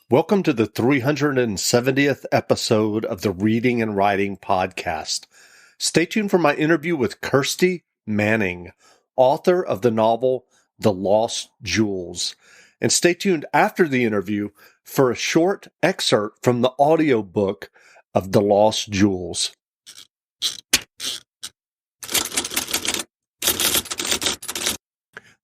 Welcome to the 370th episode of the Reading and Writing Podcast. Stay tuned for my interview with Kirsty Manning, author of the novel The Lost Jewels. And stay tuned after the interview for a short excerpt from the audiobook of The Lost Jewels.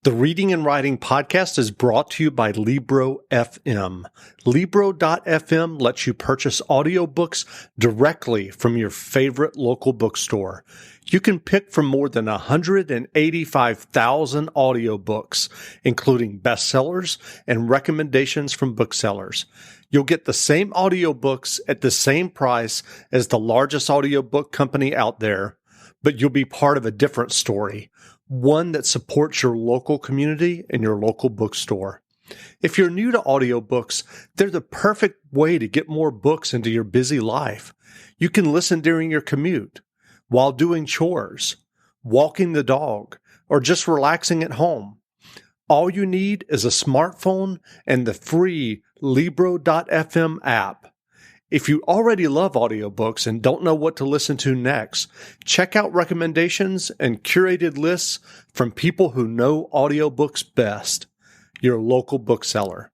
The Reading and Writing Podcast is brought to you by Libro FM. Libro.fm lets you purchase audiobooks directly from your favorite local bookstore. You can pick from more than 185,000 audiobooks, including bestsellers and recommendations from booksellers. You'll get the same audiobooks at the same price as the largest audiobook company out there, but you'll be part of a different story. One that supports your local community and your local bookstore. If you're new to audiobooks, they're the perfect way to get more books into your busy life. You can listen during your commute, while doing chores, walking the dog, or just relaxing at home. All you need is a smartphone and the free Libro.fm app. If you already love audiobooks and don't know what to listen to next, check out recommendations and curated lists from people who know audiobooks best, your local bookseller.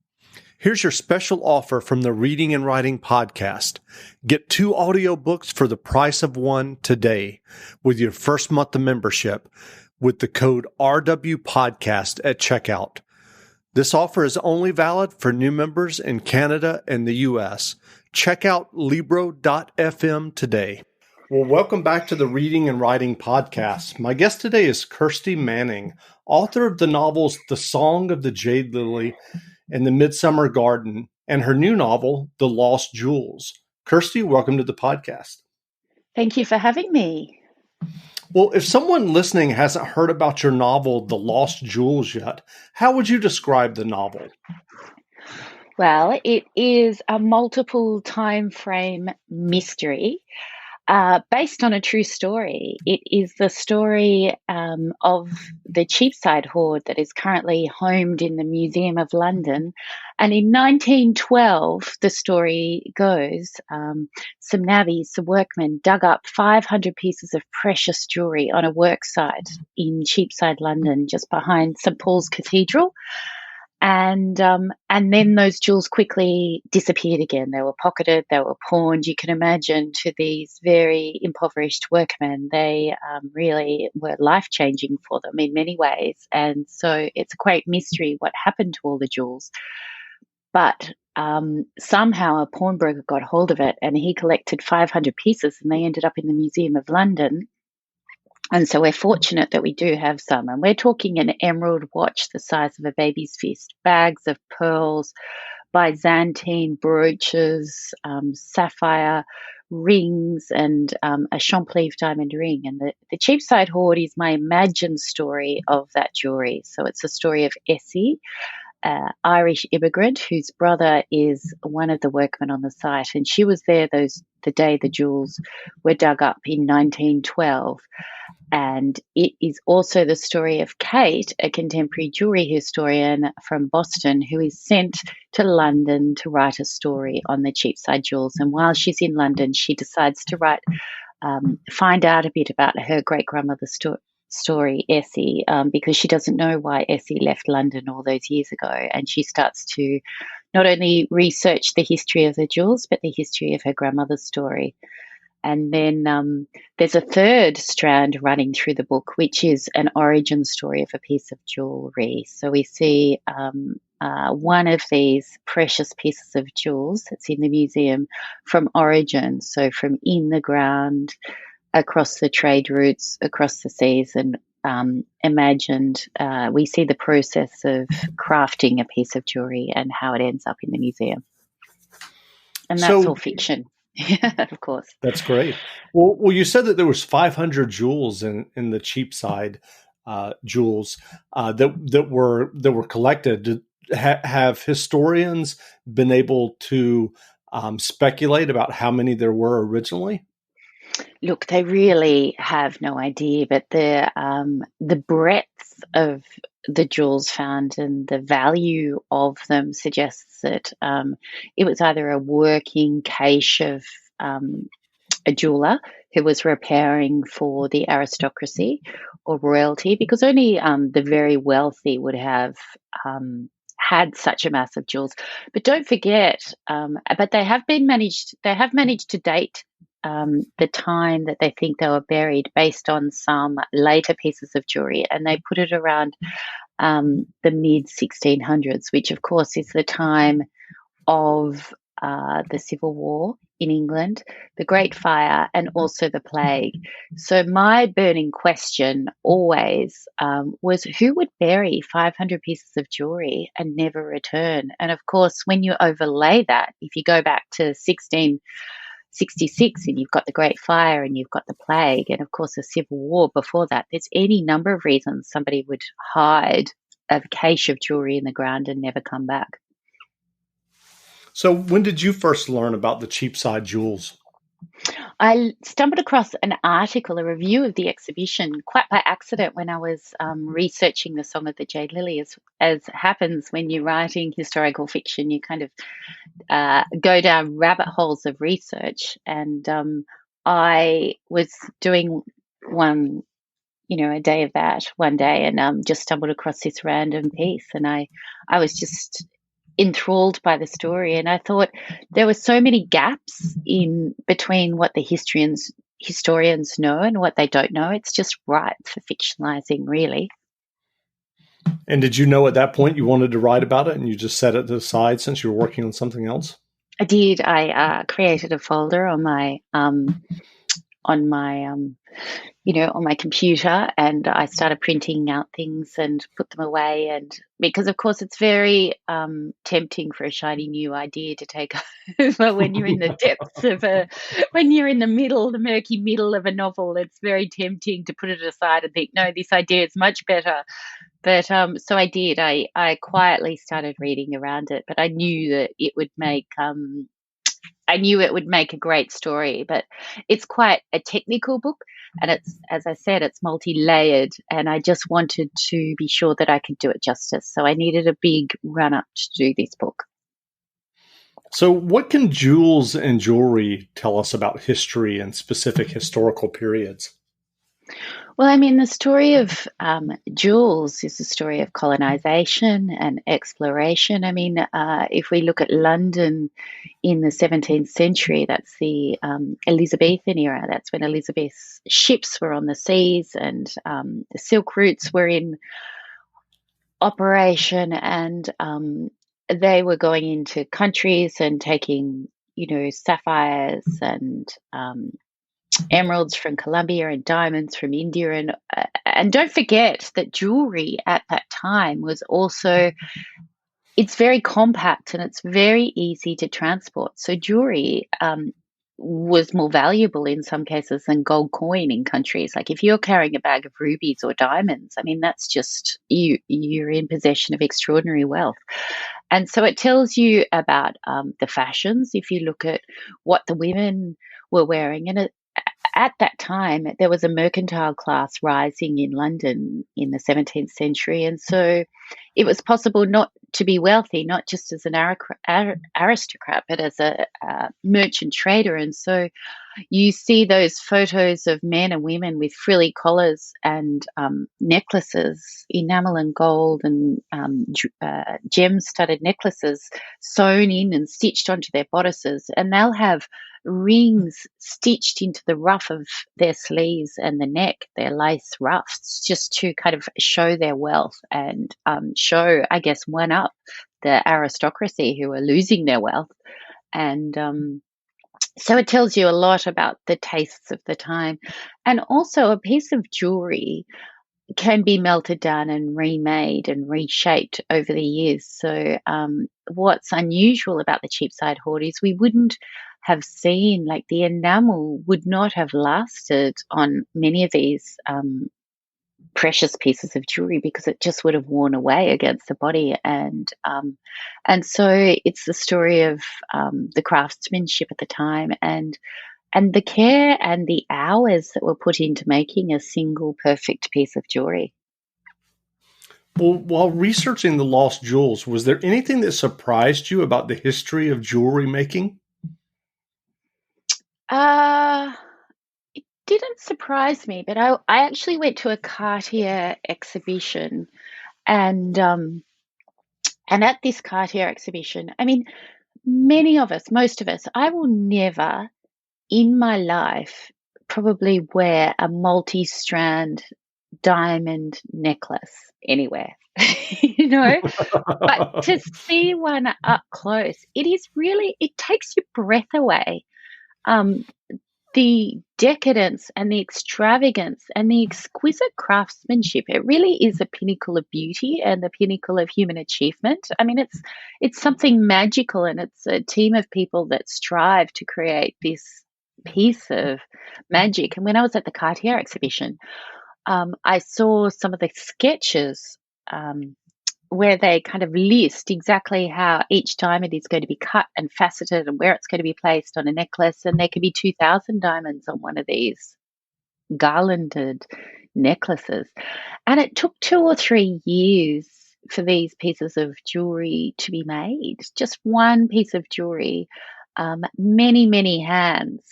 Here's your special offer from the Reading and Writing Podcast. Get 2 audiobooks for the price of one today with your first month of membership with the code RWPodcast at checkout. This offer is only valid for new members in Canada and the U.S. Check out Libro.fm today. Well, welcome back to the Reading and Writing Podcast. My guest today is Kirsty Manning, author of the novels The Song of the Jade Lily and The Midsummer Garden, and her new novel, The Lost Jewels. Kirsty, welcome to the podcast. Thank you for having me. Well, if someone listening hasn't heard about your novel, The Lost Jewels, yet, how would you describe the novel? Well, it is a multiple time frame mystery based on a true story. It is the story of the Cheapside hoard that is currently homed in the Museum of London. And in 1912, the story goes, some navvies, some workmen dug up 500 pieces of precious jewellery on a work site in Cheapside, London, just behind St Paul's Cathedral. And then those jewels quickly disappeared again. They were pocketed, they were pawned. You can imagine to these very impoverished workmen, they really were life-changing for them in many ways. And so it's a great mystery what happened to all the jewels. But somehow a pawnbroker got hold of it and he collected 500 pieces and they ended up in the Museum of London. And so we're fortunate that we do have some. And we're talking an emerald watch the size of a baby's fist, bags of pearls, Byzantine brooches, sapphire rings, and a Champlive diamond ring. And the Cheapside hoard is my imagined story of that jewelry. So it's a story of Essie, Irish immigrant whose brother is one of the workmen on the site. And she was there the day the jewels were dug up in 1912. And it is also the story of Kate, a contemporary jewelry historian from Boston, who is sent to London to write a story on the Cheapside jewels. And while she's in London, she decides to find out a bit about her great-grandmother's story, Essie, because she doesn't know why Essie left London all those years ago. And she starts to not only research the history of the jewels, but the history of her grandmother's story. And then there's a third strand running through the book, which is an origin story of a piece of jewellery. So we see one of these precious pieces of jewels that's in the museum from origin, so from in the ground, across the trade routes, across the seas, and imagined. We see the process of crafting a piece of jewellery and how it ends up in the museum. And that's all fiction. Of course. That's great. Well, you said that there was 500 jewels in the Cheapside jewels that were collected. Have historians been able to speculate about how many there were originally? Look, they really have no idea, but the breadth of the jewels found and the value of them suggests that it was either a working cache of a jeweler who was repairing for the aristocracy or royalty, because only the very wealthy would have had such a mass of jewels. But don't forget, but they have managed to date the time that they think they were buried based on some later pieces of jewelry, and they put it around the mid 1600s, which of course is the time of the Civil War in England, the Great Fire, and also the Plague. So my burning question always was, who would bury 500 pieces of jewelry and never return? And of course, when you overlay that, if you go back to 1666 and you've got the Great Fire and you've got the Plague and of course the Civil War before that, there's any number of reasons somebody would hide a cache of jewelry in the ground and never come back. So when did you first learn about the Cheapside jewels? I stumbled across an article, a review of the exhibition, quite by accident when I was researching the Song of the Jade Lily. As happens when you're writing historical fiction, you kind of go down rabbit holes of research. And I was doing a day of that one day, and just stumbled across this random piece, and I was just enthralled by the story, and I thought there were so many gaps in between what the historians know and what they don't know. It's just ripe for fictionalizing, really. And did you know at that point you wanted to write about it and you just set it aside since you were working on something else? I did. I created a folder on my on my computer, and I started printing out things and put them away. And because of course it's very tempting for a shiny new idea to take over when you're in the depths of when you're in the murky middle of a novel. It's very tempting to put it aside and think, no, this idea is much better. But so I did. I quietly started reading around it, but I knew that it would make a great story. But it's quite a technical book, and it's, as I said, it's multi-layered, and I just wanted to be sure that I could do it justice. So I needed a big run-up to do this book. So what can jewels and jewelry tell us about history and specific historical periods? Well, I mean, the story of jewels is the story of colonization and exploration. I mean, if we look at London in the 17th century, that's the Elizabethan era. That's when Elizabeth's ships were on the seas, and the silk routes were in operation, and they were going into countries and taking, sapphires and emeralds from Colombia and diamonds from India, and don't forget that jewelry at that time was also, it's very compact and it's very easy to transport. So jewelry was more valuable in some cases than gold coin in countries. Like if you're carrying a bag of rubies or diamonds, I mean, that's just you're in possession of extraordinary wealth. And so it tells you about the fashions. If you look at what the women were wearing, and at that time, there was a mercantile class rising in London in the 17th century. And so it was possible not to be wealthy, not just as an aristocrat, but as a merchant trader. And so you see those photos of men and women with frilly collars and necklaces, enamel and gold and gem-studded necklaces sewn in and stitched onto their bodices. And they'll have rings stitched into the ruff of their sleeves and the neck, their lace ruffs, just to kind of show their wealth and show, I guess, one up the aristocracy who are losing their wealth. And so it tells you a lot about the tastes of the time. And also a piece of jewelry can be melted down and remade and reshaped over the years. So what's unusual about the Cheapside hoard is we wouldn't have seen, like the enamel would not have lasted on many of these precious pieces of jewelry because it just would have worn away against the body. And so it's the story of the craftsmanship at the time and the care and the hours that were put into making a single perfect piece of jewelry. Well, while researching the lost jewels, was there anything that surprised you about the history of jewelry making? Uh, it didn't surprise me, but I actually went to a Cartier exhibition, and at this Cartier exhibition, I mean, many of us, most of us, I will never in my life probably wear a multi-strand diamond necklace anywhere, you know, but to see one up close, it takes your breath away. Um, the decadence and the extravagance and the exquisite craftsmanship, it really is a pinnacle of beauty and the pinnacle of human achievement. I mean, it's something magical, and it's a team of people that strive to create this piece of magic. And when I was at the Cartier exhibition, I saw some of the sketches, where they kind of list exactly how each diamond is going to be cut and faceted and where it's going to be placed on a necklace. And there could be 2,000 diamonds on one of these garlanded necklaces. And it took 2 or 3 years for these pieces of jewelry to be made. Just one piece of jewelry, many, many hands,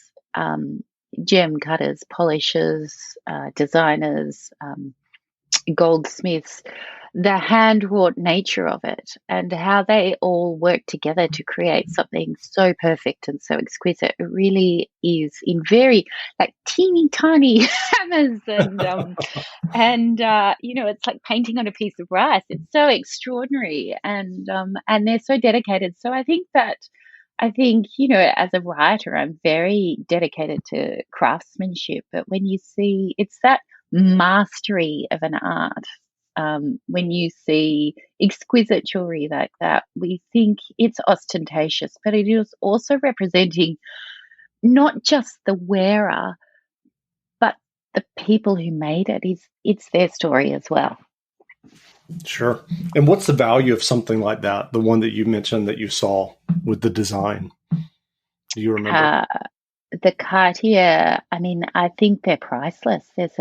gem cutters, polishers, designers, goldsmiths, the hand-wrought nature of it and how they all work together to create something so perfect and so exquisite. It really is in very like teeny tiny hammers and you know, it's like painting on a piece of rice. It's so extraordinary and they're so dedicated. So I think, you know, as a writer, I'm very dedicated to craftsmanship. But when you see it's that mastery of an art, when you see exquisite jewelry like that, we think it's ostentatious, but it is also representing not just the wearer, but the people who made it. It's their story as well. Sure. And what's the value of something like that? The one that you mentioned that you saw with the design. Do you remember? The Cartier, I mean, I think they're priceless. There's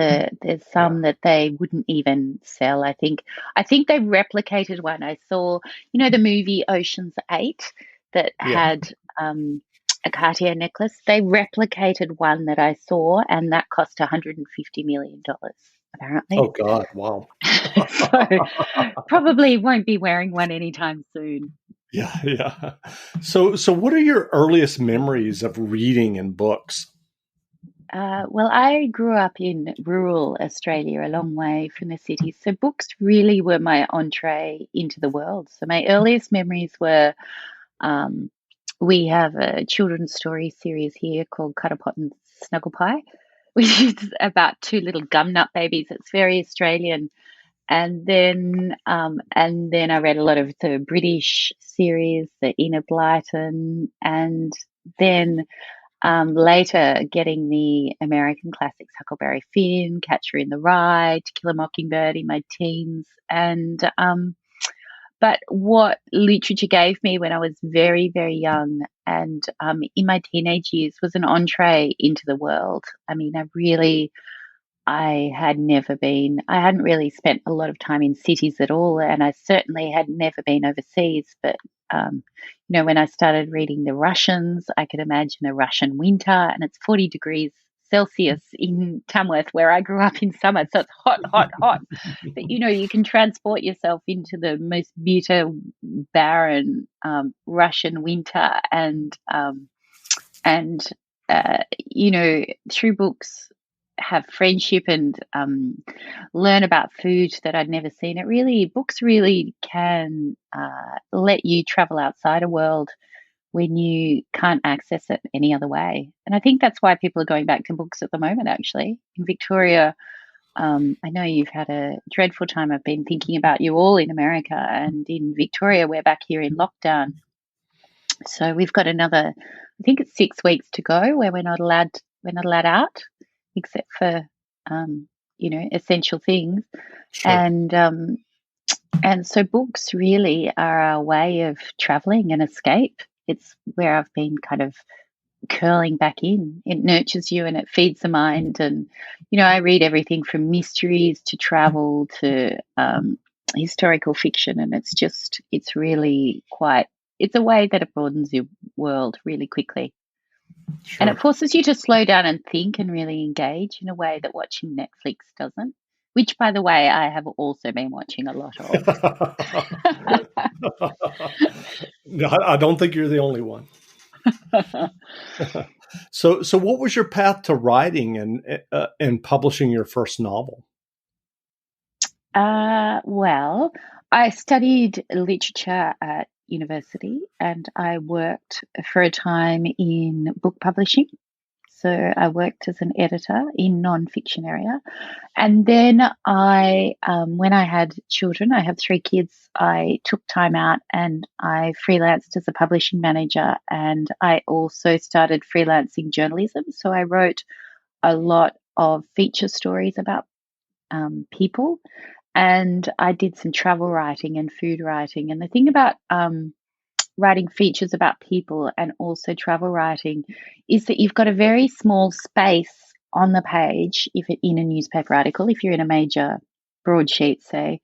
some that they wouldn't even sell. I think they replicated one. I saw, you know, the movie Ocean's 8 that Yeah. had a Cartier necklace. They replicated one that I saw, and that cost $150 million, apparently. Oh God. Wow. So probably won't be wearing one anytime soon. Yeah. Yeah. So what are your earliest memories of reading and books? Well, I grew up in rural Australia, a long way from the city. So books really were my entree into the world. So my earliest memories were um, we have a children's story series here called Cuddlepot and Snugglepie, which is about two little gumnut babies. It's very Australian. And then I read a lot of the British series, the Enid Blyton, and then later, getting the American classics, Huckleberry Finn, Catcher in the Rye, To Kill a Mockingbird in my teens. But what literature gave me when I was very, very young and in my teenage years was an entree into the world. I mean, I hadn't really spent a lot of time in cities at all, and I certainly had never been overseas. But, you know, when I started reading the Russians, I could imagine a Russian winter, and it's 40 degrees Celsius in Tamworth, where I grew up in summer. So it's hot, hot, hot. But, you know, you can transport yourself into the most bitter, barren Russian winter and you know, through books, have friendship and learn about food that I'd never seen. Books really can let you travel outside a world when you can't access it any other way. And I think that's why people are going back to books at the moment, actually. In Victoria, I know you've had a dreadful time. I've been thinking about you all in America, and in Victoria, we're back here in lockdown. So we've got another, I think it's 6 weeks to go where we're not allowed out except for you know, essential things. Sure. And so books really are our way of traveling and escape. It's where I've been kind of curling back in. It nurtures you and it feeds the mind. And, you know, I read everything from mysteries to travel to historical fiction, and it's really it's a way that it broadens your world really quickly. Sure. And it forces you to slow down and think and really engage in a way that watching Netflix doesn't, which, by the way, I have also been watching a lot of. No, I don't think you're the only one. So what was your path to writing and publishing your first novel? Well, I studied literature at university, and I worked for a time in book publishing. So I worked as an editor in nonfiction area. And then when I had children, I have 3 kids, I took time out and I freelanced as a publishing manager, and I also started freelancing journalism. So I wrote a lot of feature stories about people, and I did some travel writing and food writing. And the thing about writing features about people and also travel writing is that you've got a very small space on the page in a newspaper article. If you're in a major broadsheet, say,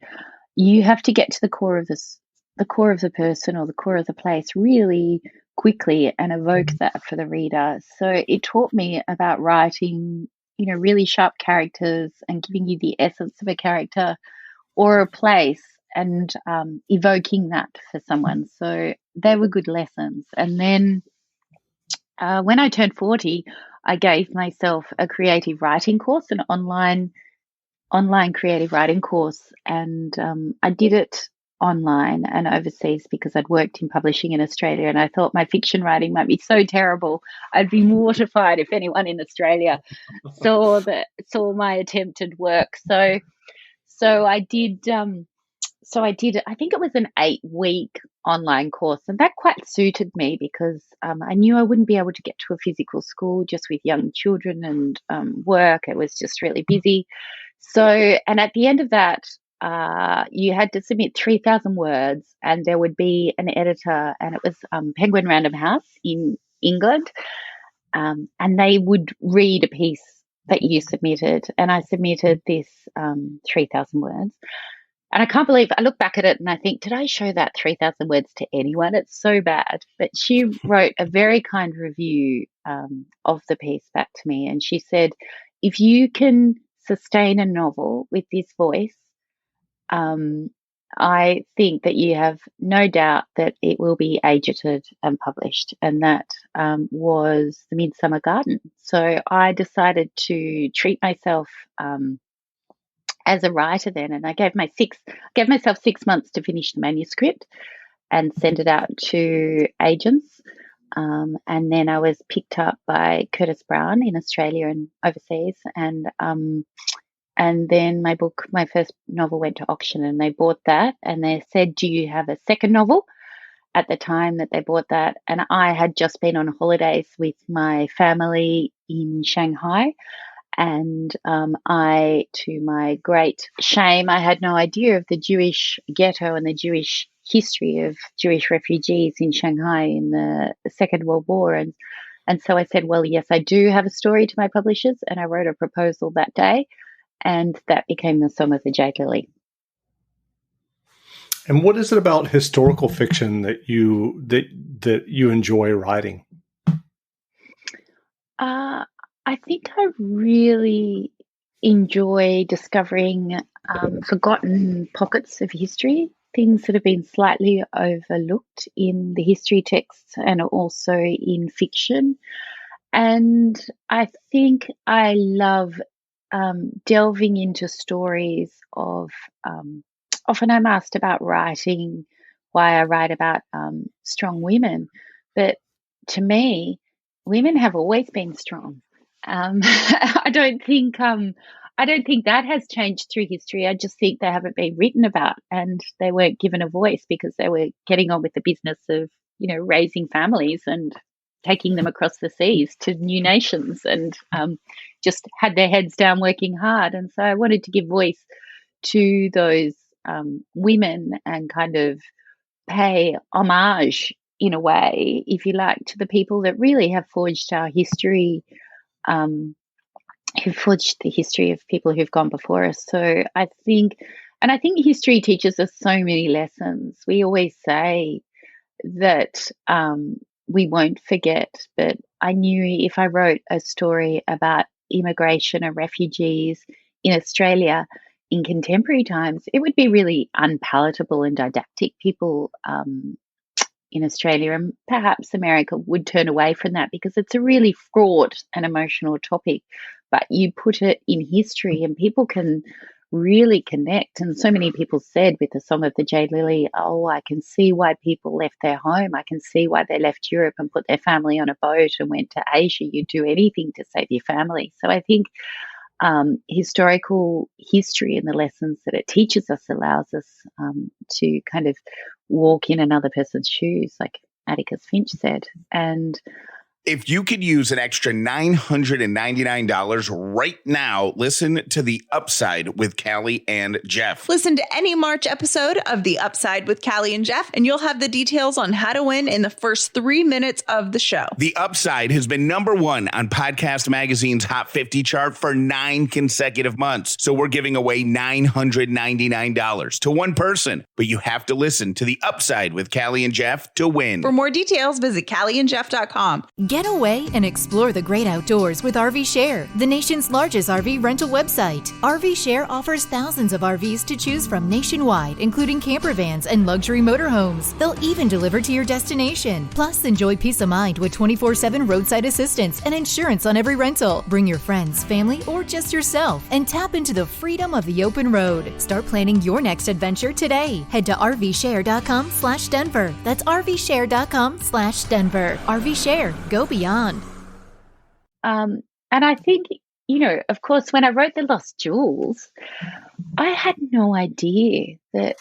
you have to get to the core of the core of the person or the core of the place really quickly and evoke that for the reader. So it taught me about writing, really sharp characters and giving you the essence of a character or a place, and evoking that for someone. So they were good lessons. And then when I turned 40, I gave myself a creative writing course, an online creative writing course. And I did it online and overseas because I'd worked in publishing in Australia, and I thought my fiction writing might be so terrible. I'd be mortified if anyone in Australia saw my attempted work. So I did. I think it was an 8-week online course, and that quite suited me because I knew I wouldn't be able to get to a physical school just with young children and work. It was just really busy. So, and at the end of that, you had to submit 3,000 words, and there would be an editor, and it was Penguin Random House in England, and they would read a piece that you submitted, and I submitted this 3,000 words. And I can't believe, I look back at it and I think, did I show that 3,000 words to anyone? It's so bad. But she wrote a very kind review of the piece back to me. And she said, if you can sustain a novel with this voice, I think that you have no doubt that it will be agented and published. And that was The Midsummer Garden. So I decided to treat myself as a writer then, and I gave myself 6 months to finish the manuscript and send it out to agents. And then I was picked up by Curtis Brown in Australia and overseas, and then my first novel went to auction, and they bought that, and they said, "Do you have a second novel?" At the time that they bought that, and I had just been on holidays with my family in Shanghai. And to my great shame, I had no idea of the Jewish ghetto and the Jewish history of Jewish refugees in Shanghai in the Second World War. And so I said, well, yes, I do have a story to my publishers. And I wrote a proposal that day, and that became The Song of the Jade Lily. And what is it about historical fiction that you enjoy writing? I think I really enjoy discovering forgotten pockets of history, things that have been slightly overlooked in the history texts and also in fiction. And I think I love delving into stories of, often I'm asked about writing, why I write about strong women. But to me, women have always been strong. I don't think that has changed through history. I just think they haven't been written about, and they weren't given a voice because they were getting on with the business of, raising families and taking them across the seas to new nations, and just had their heads down working hard. And so I wanted to give voice to those women and kind of pay homage, in a way, if you like, to the people that really have forged our history, who forged the history of people who've gone before us. So I think And I think history teaches us so many lessons. We always say that we won't forget, but I knew if I wrote a story about immigration and refugees in Australia in contemporary times, it would be really unpalatable and didactic. People in Australia and perhaps America would turn away from that because it's a really fraught and emotional topic. But you put it in history and people can really connect. And so many people said with the Song of the Jade Lily, oh, I can see why people left their home. I can see why they left Europe and put their family on a boat and went to Asia. You'd do anything to save your family. So I think historical history and the lessons that it teaches us allows us to kind of walk in another person's shoes, like Atticus Finch said. And if you could use an extra $999 right now, listen to The Upside with Callie and Jeff. Listen to any March episode of The Upside with Callie and Jeff, and you'll have the details on how to win in the first 3 minutes of the show. The Upside has been #1 on Podcast Magazine's Hot 50 chart for 9 consecutive months. So we're giving away $999 to one person, but you have to listen to The Upside with Callie and Jeff to win. For more details, visit callieandjeff.com. Get away and explore the great outdoors with RV Share, the nation's largest RV rental website. RV Share offers thousands of RVs to choose from nationwide, including camper vans and luxury motorhomes. They'll even deliver to your destination. Plus, enjoy peace of mind with 24/7 roadside assistance and insurance on every rental. Bring your friends, family, or just yourself and tap into the freedom of the open road. Start planning your next adventure today. Head to rvshare.com/Denver. That's rvshare.com/Denver. RV Share. Go beyond. And I think, of course, when I wrote The Lost Jewels, I had no idea that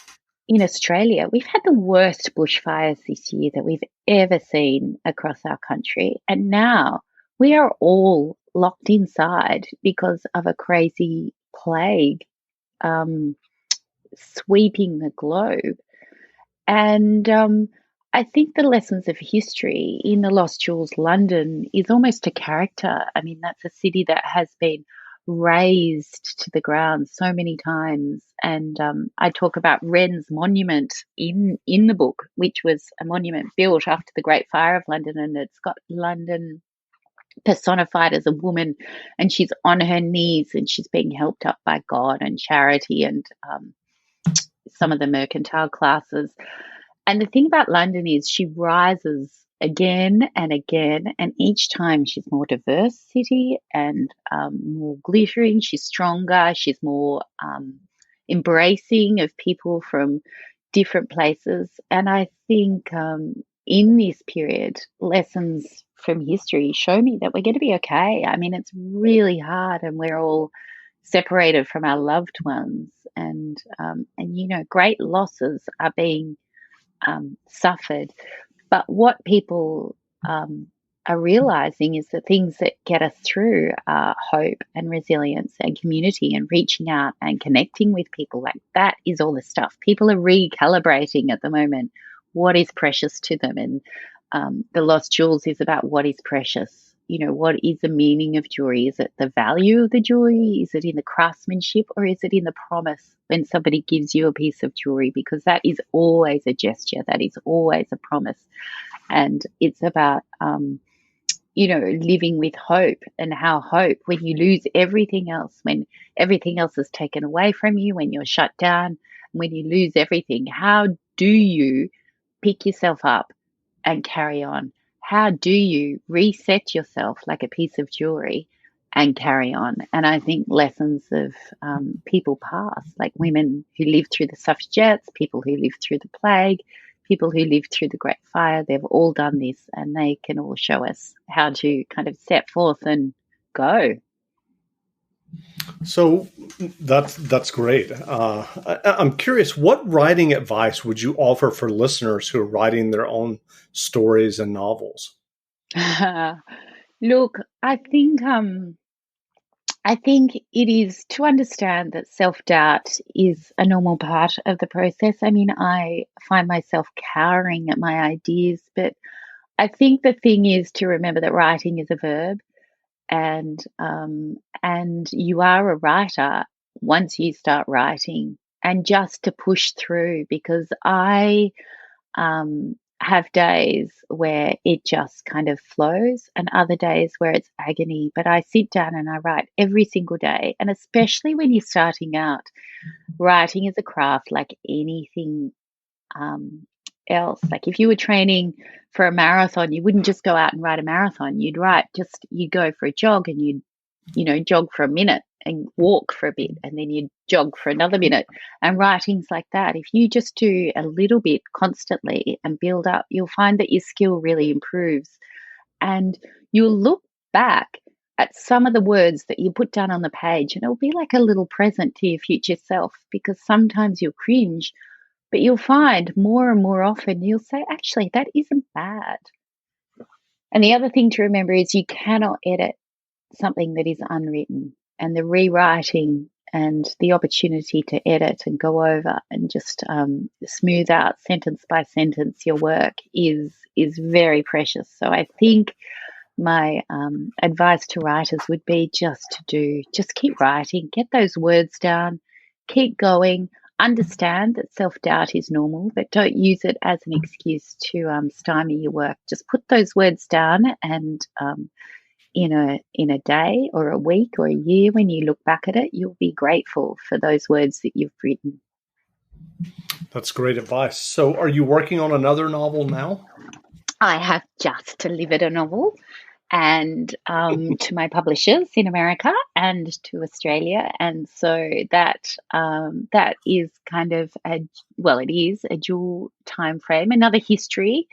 in Australia, we've had the worst bushfires this year that we've ever seen across our country. And now we are all locked inside because of a crazy plague sweeping the globe. And I think the lessons of history in The Lost Jewels, London, is almost a character. I mean, that's a city that has been razed to the ground so many times. And I talk about Wren's monument in the book, which was a monument built after the Great Fire of London. And it's got London personified as a woman, and she's on her knees and she's being helped up by God and charity and some of the mercantile classes. And the thing about London is she rises again and again, and each time she's more diverse city and more glittering. She's stronger. She's more embracing of people from different places. And I think in this period, lessons from history show me that we're going to be okay. I mean, it's really hard, and we're all separated from our loved ones, and great losses are being suffered. But what people are realizing is the things that get us through are hope and resilience and community and reaching out and connecting with people. Like, that is all the stuff. People are recalibrating at the moment what is precious to them. And The Lost Jewels is about what is precious. What is the meaning of jewelry? Is it the value of the jewelry? Is it in the craftsmanship, or is it in the promise when somebody gives you a piece of jewelry? Because that is always a gesture. That is always a promise. And it's about, living with hope, and how hope, when you lose everything else, when everything else is taken away from you, when you're shut down, when you lose everything, how do you pick yourself up and carry on? How do you reset yourself like a piece of jewelry and carry on? And I think lessons of people past, like women who lived through the suffragettes, people who lived through the plague, people who lived through the Great Fire, they've all done this, and they can all show us how to kind of set forth and go. So that's great. I'm curious, what writing advice would you offer for listeners who are writing their own stories and novels? Look, I think it is to understand that self-doubt is a normal part of the process. I mean, I find myself cowering at my ideas, but I think the thing is to remember that writing is a verb. And you are a writer once you start writing. just to push through, because I have days where it just kind of flows and other days where it's agony. But I sit down and I write every single day. And especially when you're starting out, writing is a craft like anything else. Like if you were training for a marathon, you wouldn't just go out and write a marathon. You'd go for a jog, and you'd jog for a minute and walk for a bit, and then you'd jog for another minute. And writing's like that. If you just do a little bit constantly and build up, you'll find that your skill really improves. And you'll look back at some of the words that you put down on the page, and it'll be like a little present to your future self, because sometimes you'll cringe, but you'll find more and more often you'll say, actually, that isn't bad. And the other thing to remember is you cannot edit something that is unwritten, and the rewriting and the opportunity to edit and go over and just smooth out sentence by sentence your work is very precious. So I think my advice to writers would be just keep writing, get those words down, keep going, understand that self-doubt is normal, but don't use it as an excuse to stymie your work. Just put those words down, and in a day or a week or a year, when you look back at it, you'll be grateful for those words that you've written. That's great advice. So are you working on another novel now? I have just delivered a novel, and to my publishers in America and to Australia. And so that is kind of it is a dual time frame, another history.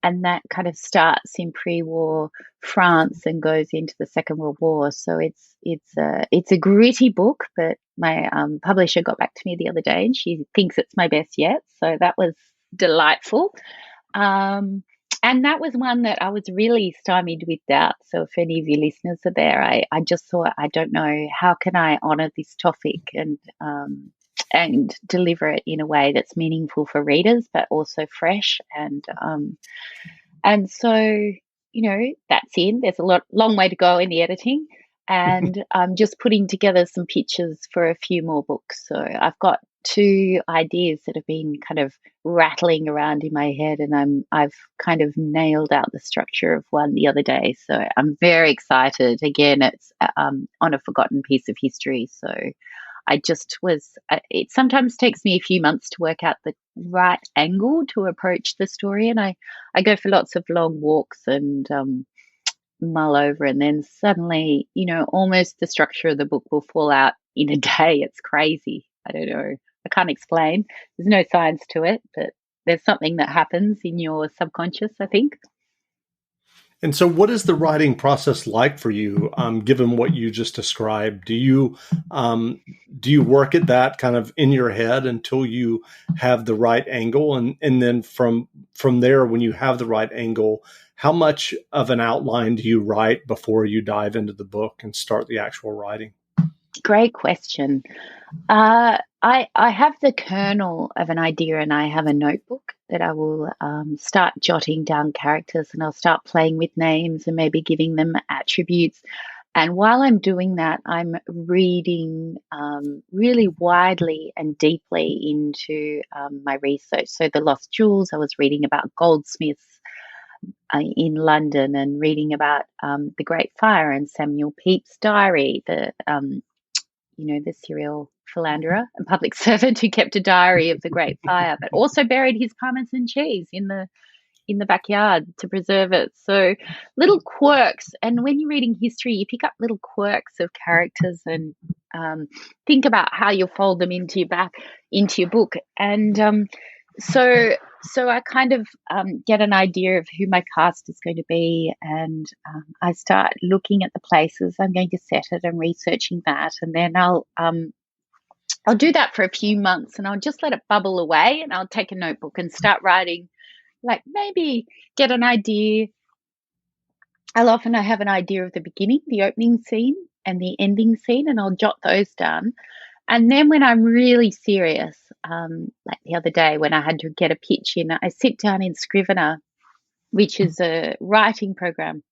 And that kind of starts in pre-war France and goes into the Second World War. So it's a gritty book, but my publisher got back to me the other day and she thinks it's my best yet. So that was delightful. And that was one that I was really stymied with doubt. So if any of your listeners are there, I just thought, I don't know, how can I honour this topic and deliver it in a way that's meaningful for readers, but also fresh. And so, that's in. There's a long way to go in the editing, and I'm just putting together some pictures for a few more books. So I've got 2 ideas that have been kind of rattling around in my head, and I've kind of nailed out the structure of one the other day. So I'm very excited. Again, it's on a forgotten piece of history. So it sometimes takes me a few months to work out the right angle to approach the story. And I go for lots of long walks and mull over, and then suddenly, almost the structure of the book will fall out in a day. It's crazy. I don't know. I can't explain. There's no science to it, but there's something that happens in your subconscious, I think. And so what is the writing process like for you, given what you just described? Do you work at that kind of in your head until you have the right angle? And then from there, when you have the right angle, how much of an outline do you write before you dive into the book and start the actual writing? Great question. I have the kernel of an idea, and I have a notebook that I will start jotting down characters, and I'll start playing with names and maybe giving them attributes. And while I'm doing that, I'm reading really widely and deeply into my research. So The Lost Jewels, I was reading about goldsmiths in London, and reading about the Great Fire and Samuel Pepys' diary, the serial philanderer and public servant who kept a diary of the Great Fire, but also buried his Parmesan cheese in the backyard to preserve it. So little quirks. And when you're reading history, you pick up little quirks of characters and think about how you'll fold them into your book. And so I kind of get an idea of who my cast is going to be, and I start looking at the places I'm going to set it and researching that, and then I'll do that for a few months, and I'll just let it bubble away, and I'll take a notebook and start writing, like maybe get an idea. I have an idea of the beginning, the opening scene, and the ending scene, and I'll jot those down. And then when I'm really serious, like the other day when I had to get a pitch in, I sit down in Scrivener, which is a writing program.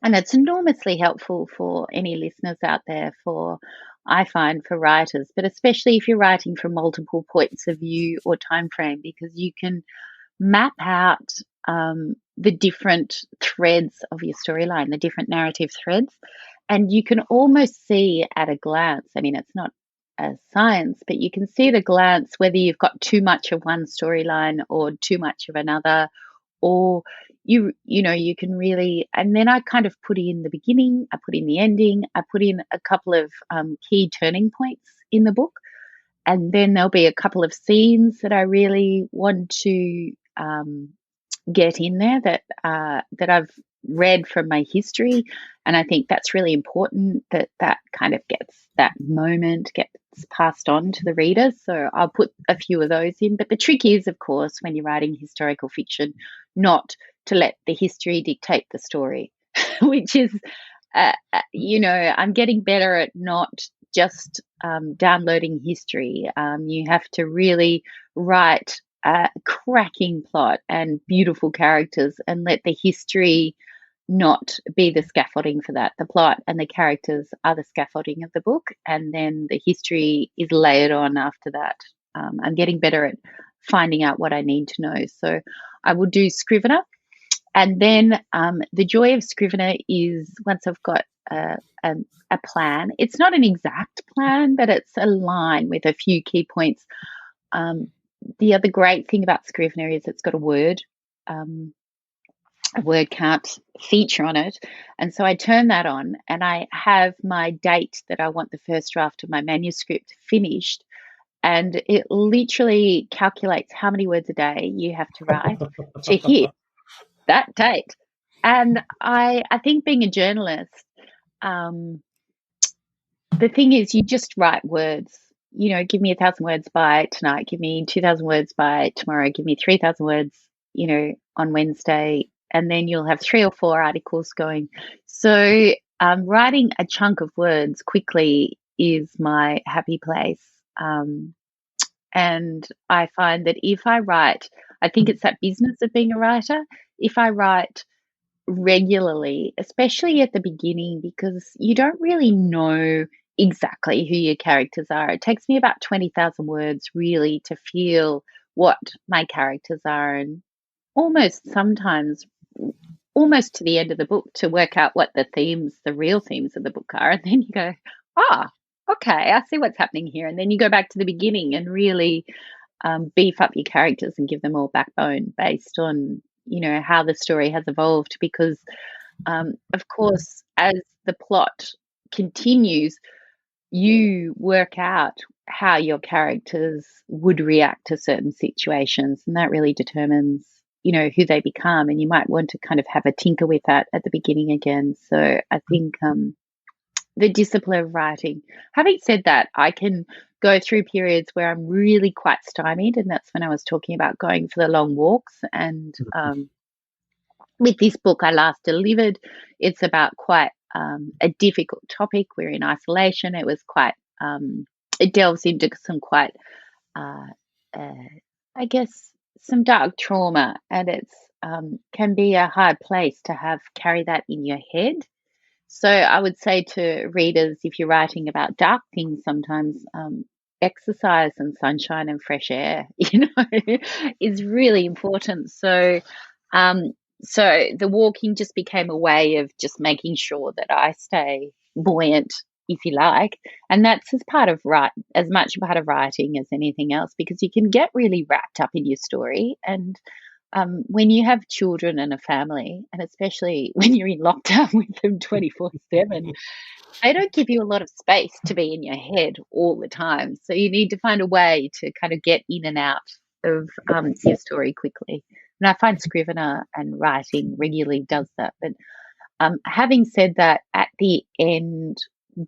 And it's enormously helpful for any listeners out there for I find, for writers, but especially if you're writing from multiple points of view or time frame, because you can map out the different threads of your storyline, the different narrative threads, and you can almost see at a glance. I mean, it's not a science, but you can see at a glance whether you've got too much of one storyline or too much of another, or you can really. And then I kind of put in the beginning, I put in the ending, I put in a couple of key turning points in the book, and then there'll be a couple of scenes that I really want to get in there that I've read from my history, and I think that's really important that kind of that moment gets passed on to the reader. So I'll put a few of those in. But the trick is, of course, when you're writing historical fiction, not to let the history dictate the story, which is, I'm getting better at not just downloading history. You have to really write a cracking plot and beautiful characters and let the history not be the scaffolding for that. The plot and the characters are the scaffolding of the book, and then the history is layered on after that. I'm getting better at finding out what I need to know. So I will do Scrivener. And then the joy of Scrivener is, once I've got a plan, it's not an exact plan, but it's a line with a few key points. The other great thing about Scrivener is it's got a word count feature on it. And so I turn that on and I have my date that I want the first draft of my manuscript finished. And it literally calculates how many words a day you have to write to hit that date. And I think, being a journalist, the thing is, you just write words. Give me 1,000 words by tonight, give me 2,000 words by tomorrow, give me 3,000 words, on Wednesday, and then you'll have 3 or 4 articles going. So writing a chunk of words quickly is my happy place. And I find that if I write, I think it's that business of being a writer. If I write regularly, especially at the beginning, because you don't really know exactly who your characters are. It takes me about 20,000 words really to feel what my characters are, and sometimes almost to the end of the book to work out what the real themes of the book are. And then you go, okay, I see what's happening here. And then you go back to the beginning and really beef up your characters and give them all backbone based on, how the story has evolved. Because, of course, as the plot continues, you work out how your characters would react to certain situations, and that really determines, who they become. And you might want to kind of have a tinker with that at the beginning again. So I think the discipline of writing. Having said that, I can go through periods where I'm really quite stymied, and that's when I was talking about going for the long walks. And with this book I last delivered, it's about quite a difficult topic. We're in isolation. It was quite, it delves into some quite, I guess, some dark trauma, and it's can be a hard place to carry that in your head. So I would say to readers, if you're writing about dark things, sometimes exercise and sunshine and fresh air, is really important. So, so the walking just became a way of just making sure that I stay buoyant, if you like, and that's as much a part of writing as anything else, because you can get really wrapped up in your story. And when you have children and a family, and especially when you're in lockdown with them 24/7, they don't give you a lot of space to be in your head all the time. So you need to find a way to kind of get in and out of your story quickly. And I find Scrivener and writing regularly does that. But having said that, at the end,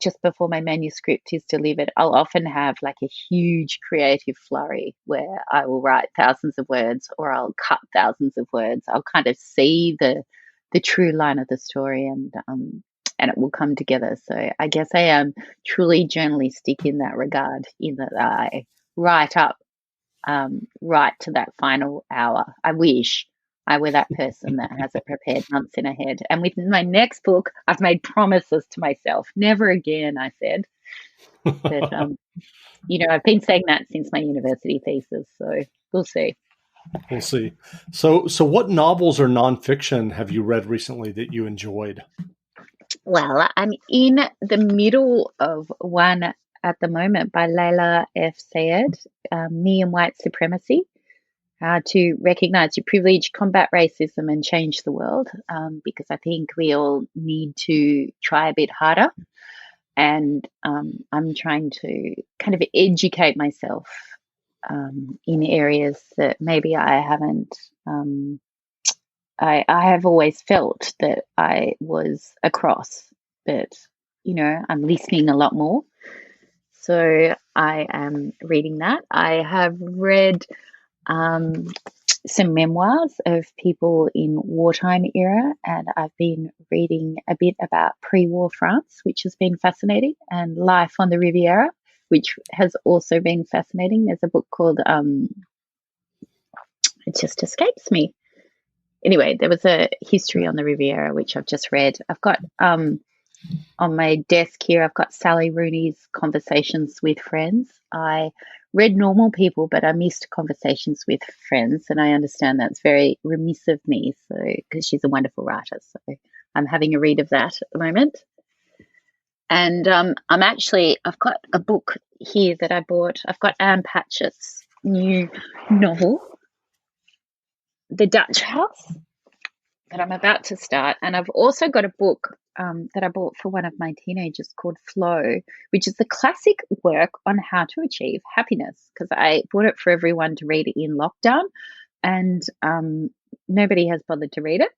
just before my manuscript is delivered, I'll often have like a huge creative flurry where I will write thousands of words, or I'll cut thousands of words. I'll kind of see the true line of the story, and it will come together. So I guess I am truly journalistic in that regard, in that I write up right to that final hour. I wish I were that person that has it prepared months in ahead. And with my next book, I've made promises to myself. Never again, I said. But, I've been saying that since my university thesis, so we'll see. We'll see. So what novels or nonfiction have you read recently that you enjoyed? Well, I'm in the middle of one at the moment by Layla F. Sayed, Me and White Supremacy, How to Recognize Your Privilege, Combat Racism, and Change the World, because I think we all need to try a bit harder. And I'm trying to kind of educate myself in areas that maybe I haven't. I have always felt that I was across, but, I'm listening a lot more. So I am reading that. I have read some memoirs of people in wartime era, and I've been reading a bit about pre-war France, which has been fascinating, and life on the Riviera, which has also been fascinating. There's a book called it just escapes me. Anyway, there was a history on the Riviera, which I've just read. I've got on my desk here, I've got Sally Rooney's Conversations with Friends. I read Normal People, but I missed Conversations with Friends, and I understand that's very remiss of me, so because she's a wonderful writer. So I'm having a read of that at the moment. And I've got a book here that I bought. I've got Anne Patchett's new novel, The Dutch House, that I'm about to start. And I've also got a book that I bought for one of my teenagers called Flow, which is the classic work on how to achieve happiness, because I bought it for everyone to read in lockdown, and nobody has bothered to read it.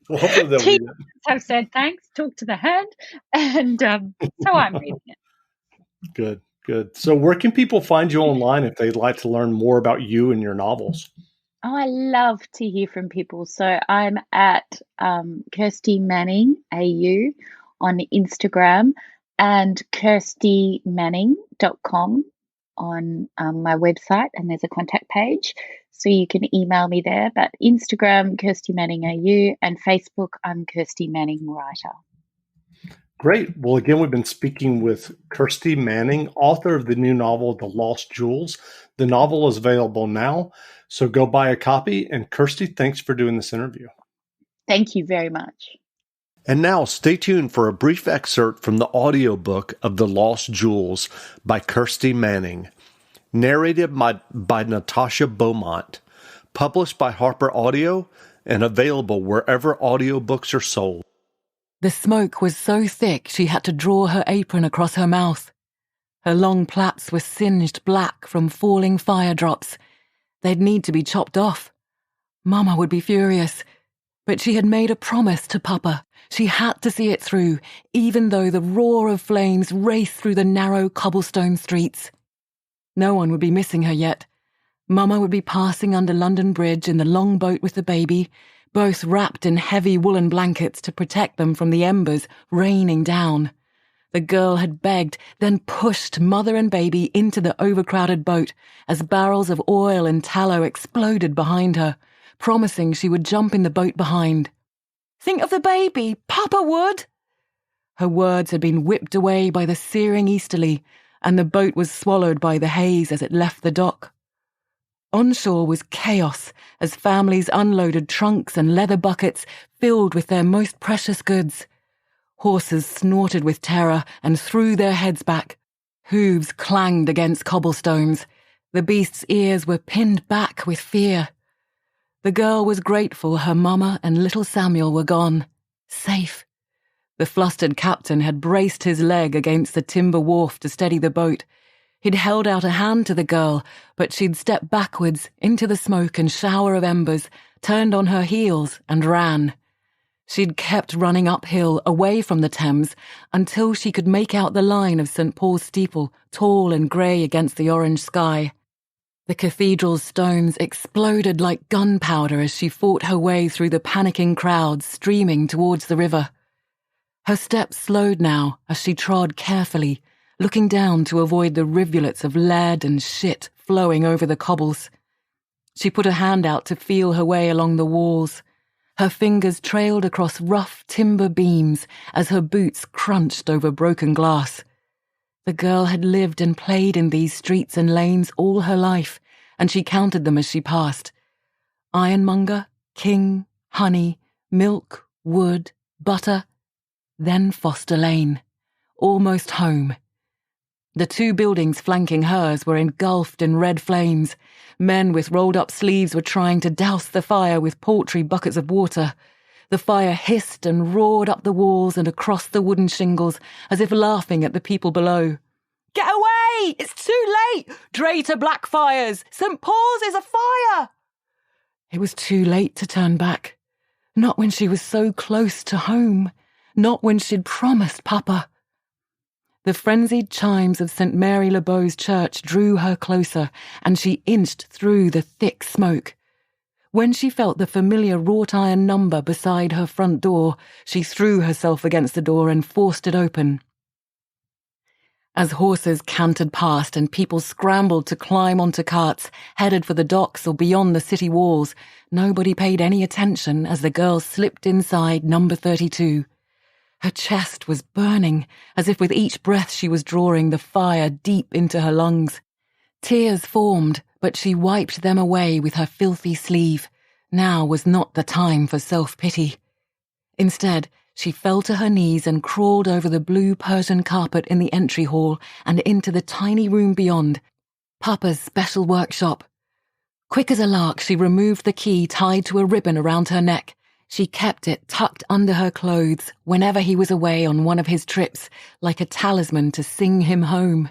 Well, hopefully they'll read it. Have said thanks, talk to the hand, and so I'm reading it. Good. So where can people find you online if they'd like to learn more about you and your novels? Oh, I love to hear from people. So I'm at Kirsty Manning AU on Instagram, and kirstymanning.com on my website, and there's a contact page. So you can email me there. But Instagram, Kirsty Manning AU, and Facebook, I'm Kirsty Manning Writer. Great. Well, again, we've been speaking with Kirsty Manning, author of the new novel, The Lost Jewels. The novel is available now, so go buy a copy. And Kirsty, thanks for doing this interview. Thank you very much. And now stay tuned for a brief excerpt from the audiobook of The Lost Jewels by Kirsty Manning, narrated by Natasha Beaumont, published by Harper Audio and available wherever audiobooks are sold. The smoke was so thick she had to draw her apron across her mouth. Her long plaits were singed black from falling fire drops. They'd need to be chopped off. Mama would be furious. But she had made a promise to Papa. She had to see it through, even though the roar of flames raced through the narrow cobblestone streets. No one would be missing her yet. Mama would be passing under London Bridge in the long boat with the baby, both wrapped in heavy woolen blankets to protect them from the embers raining down. The girl had begged, then pushed mother and baby into the overcrowded boat as barrels of oil and tallow exploded behind her, promising she would jump in the boat behind. "Think of the baby, Papa would!" Her words had been whipped away by the searing easterly, and the boat was swallowed by the haze as it left the dock. Onshore was chaos as families unloaded trunks and leather buckets filled with their most precious goods. Horses snorted with terror and threw their heads back. Hooves clanged against cobblestones. The beasts' ears were pinned back with fear. The girl was grateful her mama and little Samuel were gone, safe. The flustered captain had braced his leg against the timber wharf to steady the boat. He'd held out a hand to the girl, but she'd stepped backwards into the smoke and shower of embers, turned on her heels and ran. She'd kept running uphill, away from the Thames, until she could make out the line of St. Paul's steeple, tall and grey against the orange sky. The cathedral's stones exploded like gunpowder as she fought her way through the panicking crowds streaming towards the river. Her steps slowed now as she trod carefully, looking down to avoid the rivulets of lead and shit flowing over the cobbles. She put a hand out to feel her way along the walls. Her fingers trailed across rough timber beams as her boots crunched over broken glass. The girl had lived and played in these streets and lanes all her life, and she counted them as she passed. Ironmonger, king, honey, milk, wood, butter, then Foster Lane. Almost home. The two buildings flanking hers were engulfed in red flames. Men with rolled-up sleeves were trying to douse the fire with paltry buckets of water. The fire hissed and roared up the walls and across the wooden shingles, as if laughing at the people below. "Get away! It's too late! Drayton Blackfriars! St. Paul's is afire!" It was too late to turn back. Not when she was so close to home. Not when she'd promised Papa. The frenzied chimes of St. Mary Le Beau's church drew her closer, and she inched through the thick smoke. When she felt the familiar wrought-iron number beside her front door, she threw herself against the door and forced it open. As horses cantered past and people scrambled to climb onto carts, headed for the docks or beyond the city walls, nobody paid any attention as the girl slipped inside number 32. Her chest was burning, as if with each breath she was drawing the fire deep into her lungs. Tears formed, but she wiped them away with her filthy sleeve. Now was not the time for self-pity. Instead, she fell to her knees and crawled over the blue Persian carpet in the entry hall and into the tiny room beyond, Papa's special workshop. Quick as a lark, she removed the key tied to a ribbon around her neck. She kept it tucked under her clothes whenever he was away on one of his trips, like a talisman to sing him home.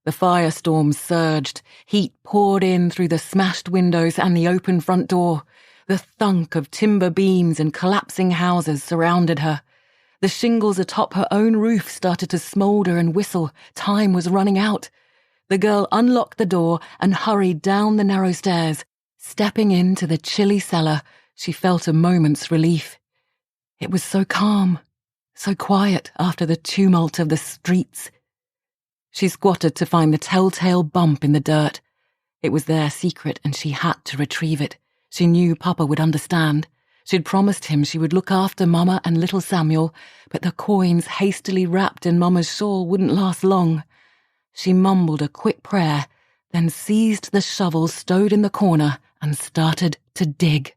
The firestorm surged. Heat poured in through the smashed windows and the open front door. The thunk of timber beams and collapsing houses surrounded her. The shingles atop her own roof started to smoulder and whistle. Time was running out. The girl unlocked the door and hurried down the narrow stairs. Stepping into the chilly cellar, she felt a moment's relief. It was so calm, so quiet after the tumult of the streets. She squatted to find the telltale bump in the dirt. It was their secret and she had to retrieve it. She knew Papa would understand. She'd promised him she would look after Mama and little Samuel, but the coins hastily wrapped in Mama's shawl wouldn't last long. She mumbled a quick prayer, then seized the shovel stowed in the corner and started to dig.